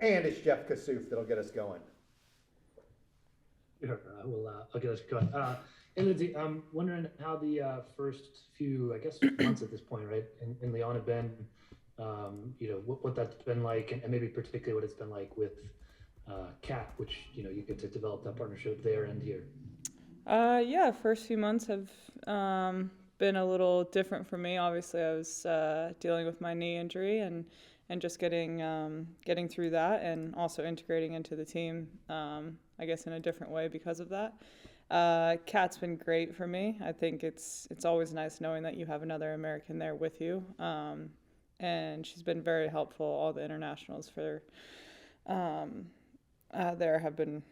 And it's Jeff Kassouf that'll get us going. Sure, I'll get us going. Hey, Lindsey, I'm wondering how the first few, I guess, months at this point, right, in Lyon have been, what that's been like, and maybe particularly what it's been like with Kat, which, you get to develop that partnership there and here. Yeah, first few months have been a little different for me. Obviously, I was dealing with my knee injury and just getting through that, and also integrating into the team. I guess in a different way because of that. Kat's been great for me. I think it's always nice knowing that you have another American there with you. And she's been very helpful. All the internationals for there have been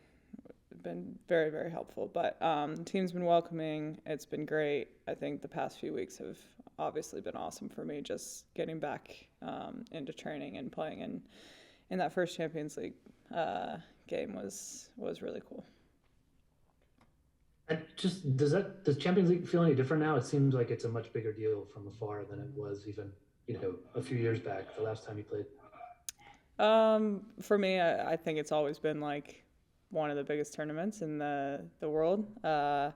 very, very helpful. But the team's been welcoming. It's been great. I think the past few weeks have obviously been awesome for me. Just getting back into training and playing in that first Champions League game was really cool. And just does Champions League feel any different now? It seems like it's a much bigger deal from afar than it was even a few years back. The last time you played. For me, I think it's always been like one of the biggest tournaments in the world. I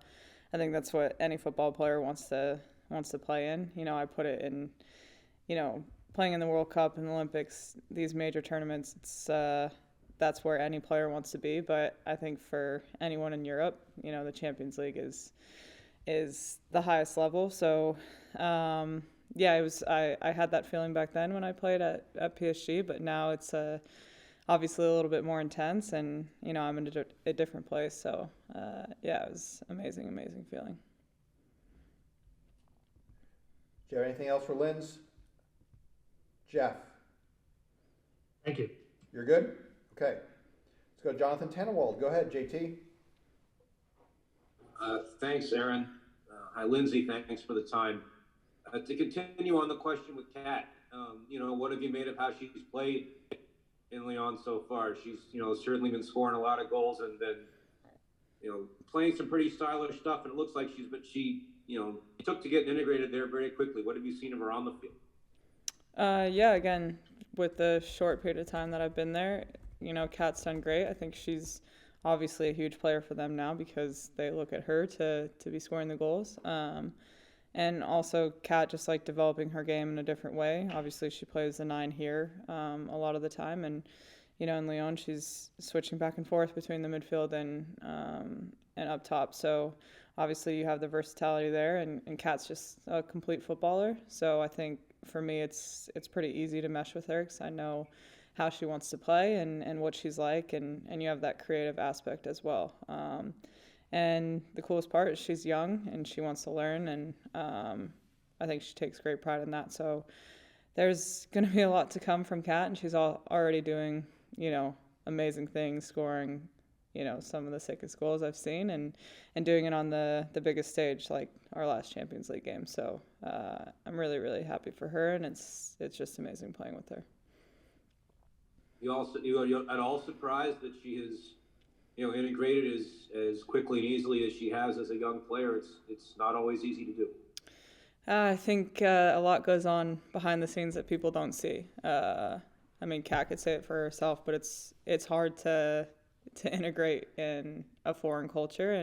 think that's what any football player wants to play in. I put it in, playing in the World Cup and the Olympics, these major tournaments. It's that's where any player wants to be. But I think for anyone in Europe, the Champions League is the highest level. So yeah, it was. I had that feeling back then when I played at PSG, but now it's obviously a little bit more intense, and I'm in a different place. So yeah, it was amazing feeling. Do you have anything else for Linz? Jeff? Thank you. You're good? Okay. Let's go to Jonathan Tannenwald. Go ahead, JT. Thanks, Aaron. Hi, Lindsey. Thanks for the time. To continue on the question with Kat, what have you made of how she's played in Lyon so far? She's, certainly been scoring a lot of goals and then, playing some pretty stylish stuff. And it looks like she took to getting integrated there very quickly. What have you seen of her on the field? Yeah, again, with the short period of time that I've been there, Kat's done great. I think she's obviously a huge player for them now because they look at her to be scoring the goals. And also Kat just like developing her game in a different way. Obviously she plays the 9 here a lot of the time, and in Lyon she's switching back and forth between the midfield and up top. So obviously you have the versatility there, and Kat's just a complete footballer. So I think for me it's pretty easy to mesh with her because I know how she wants to play and what she's like, and you have that creative aspect as well. And the coolest part is she's young and she wants to learn, and I think she takes great pride in that. So there's going to be a lot to come from Kat, and she's already doing, amazing things, scoring, some of the sickest goals I've seen, and doing it on the biggest stage like our last Champions League game. So I'm really, really happy for her, and it's just amazing playing with her. You at all surprised that she has integrated as quickly and easily as she has as a young player? It's not always easy to do. I think a lot goes on behind the scenes that people don't see. I mean, Kat could say it for herself, but it's hard to integrate in a foreign culture,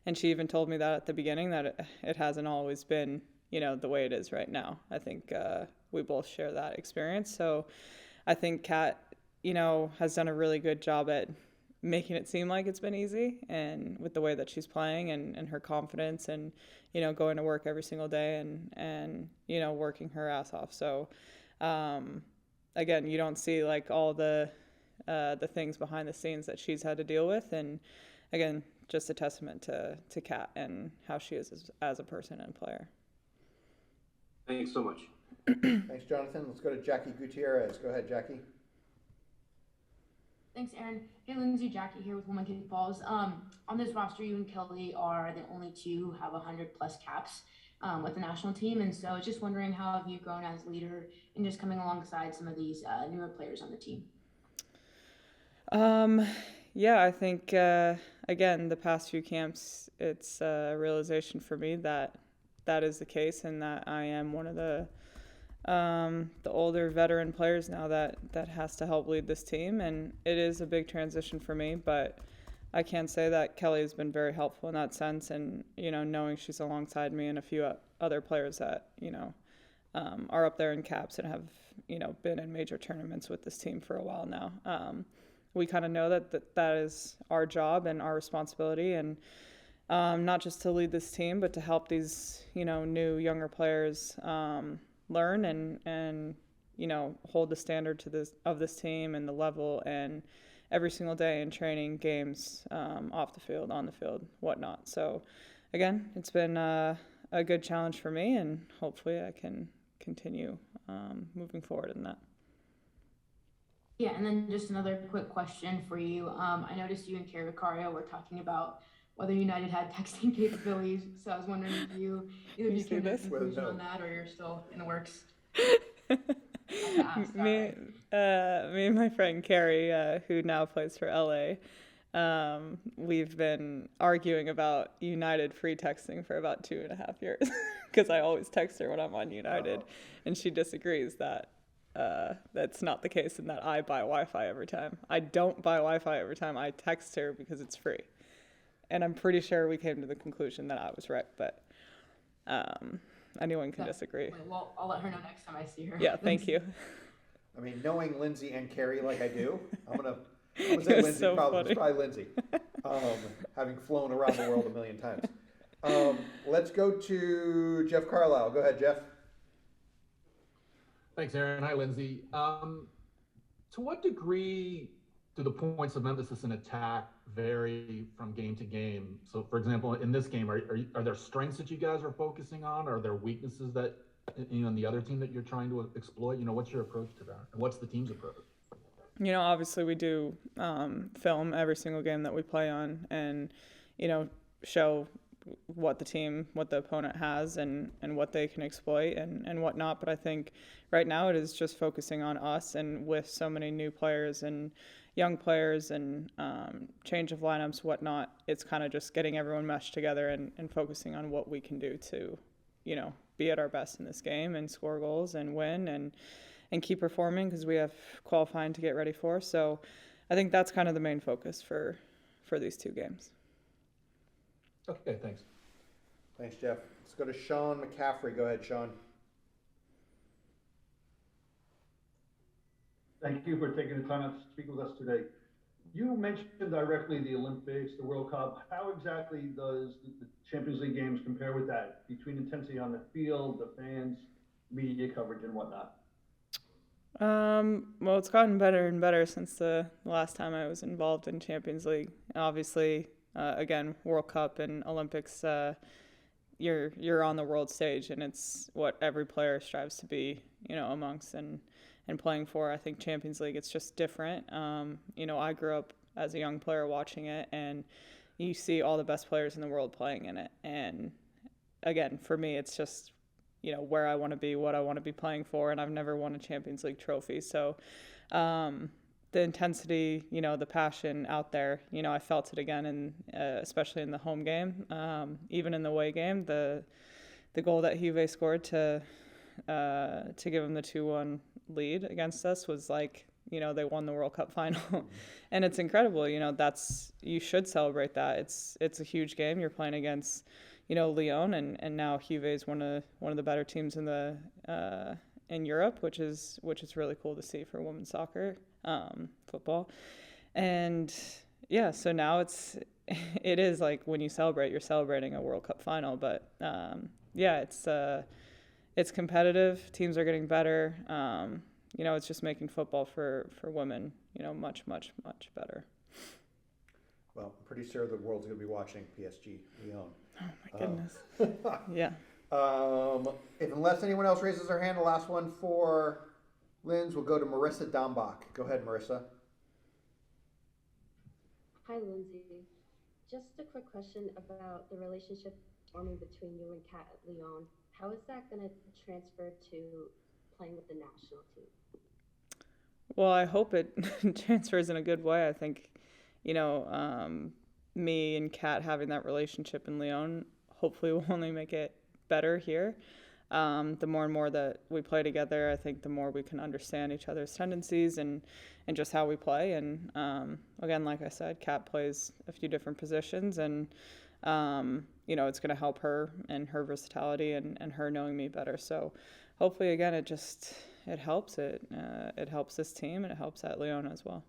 and she even told me that at the beginning that it hasn't always been the way it is right now. I think we both share that experience. So I think Kat has done a really good job at making it seem like it's been easy, and with the way that she's playing and her confidence, and going to work every single day and working her ass off. So again, you don't see like all the things behind the scenes that she's had to deal with, and again, just a testament to Kat and how she is as a person and player. Thanks so much. Thanks, Jonathan. Let's go to Jackie Gutierrez. Go ahead, Jackie. Thanks, Aaron. Hey, Lindsey, Jackie here with Wilmington Falls. On this roster, you and Kelly are the only two who have 100+ caps with the national team. And so just wondering, how have you grown as leader and just coming alongside some of these newer players on the team? Yeah, I think, again, the past few camps, it's a realization for me that is the case, and that I am one of the the older veteran players now that has to help lead this team, and it is a big transition for me, but I can say that Kelly has been very helpful in that sense, and knowing she's alongside me and a few other players that are up there in caps and have been in major tournaments with this team for a while now. We kind of know that is our job and our responsibility, and not just to lead this team, but to help these new younger players learn and hold the standard of this team and the level, and every single day in training, games, off the field, on the field, whatnot. So again, it's been a good challenge for me, and hopefully I can continue moving forward in that. Yeah, and then just another quick question for you. I noticed you and Carrie Macario were talking about whether United had texting capabilities. So I was wondering if either You you see came to a this? conclusion Well, on no. that, or you're still in the works. me and my friend Carrie, who now plays for LA, we've been arguing about United free texting for about 2.5 years because I always text her when I'm on United, and she disagrees that that's not the case and that I buy Wi-Fi every time. I don't buy Wi-Fi every time. I text her because it's free, and I'm pretty sure we came to the conclusion that I was right, but anyone can disagree. Well, I'll let her know next time I see her. Yeah, thank you. I mean, knowing Lindsey and Carrie like I do, I'm gonna say It was Lindsey. so funny. It's probably Lindsey, having flown around the world a million times. Let's go to Jeff Carlisle. Go ahead, Jeff. Thanks, Aaron. Hi, Lindsey. To what degree do the points of emphasis in attack vary from game to game? So, for example, in this game, are there strengths that you guys are focusing on? Are there weaknesses that in the other team that you're trying to exploit? What's your approach to that? And what's the team's approach? Obviously we do film every single game that we play on, and show what the opponent has and what they can exploit and whatnot. But I think right now it is just focusing on us, and with so many new players and young players and change of lineups, whatnot, it's kind of just getting everyone meshed together and focusing on what we can do to, be at our best in this game and score goals and win and keep performing, because we have qualifying to get ready for. So I think that's kind of the main focus for these two games. Okay, thanks. Thanks, Jeff. Let's go to Sean McCaffrey. Go ahead, Sean. Thank you for taking the time out to speak with us today. You mentioned directly the Olympics, the World Cup. How exactly does the Champions League games compare with that, between intensity on the field, the fans, media coverage, and whatnot? Well, it's gotten better and better since the last time I was involved in Champions League. Obviously, again, World Cup and Olympics, you're on the world stage, and it's what every player strives to be, amongst and playing for. I think Champions League, it's just different. I grew up as a young player watching it, and you see all the best players in the world playing in it. And again, for me, it's just, where I want to be, what I want to be playing for, and I've never won a Champions League trophy. So the intensity, the passion out there, I felt it again, and especially in the home game. Even in the away game, the goal that Juve scored to give them the 2-1 lead against us was like, they won the World Cup final. And it's incredible. You should celebrate that. It's a huge game. You're playing against, Lyon, and now Juve is one of the better teams in Europe, which is really cool to see for women's soccer, football. And yeah, so now it is like when you celebrate, you're celebrating a World Cup final. But yeah, it's competitive. Teams are getting better. It's just making football for women, much, much, much better. Well, I'm pretty sure the world's going to be watching PSG Lyon. Oh my goodness. Yeah. Unless anyone else raises their hand, the last one for Linz, we'll go to Marissa Dombach. Go ahead, Marissa. Hi, Lindsey. Just a quick question about the relationship forming between you and Kat at Lyon. How is that going to transfer to playing with the national team? Well, I hope it transfers in a good way. I think, me and Kat having that relationship in Lyon hopefully will only make it better here. the more and more that we play together, I think the more we can understand each other's tendencies and just how we play. And again, like I said, Kat plays a few different positions, and it's going to help her and her versatility and her knowing me better. So hopefully, again, it helps. It helps this team, and it helps at Leona as well.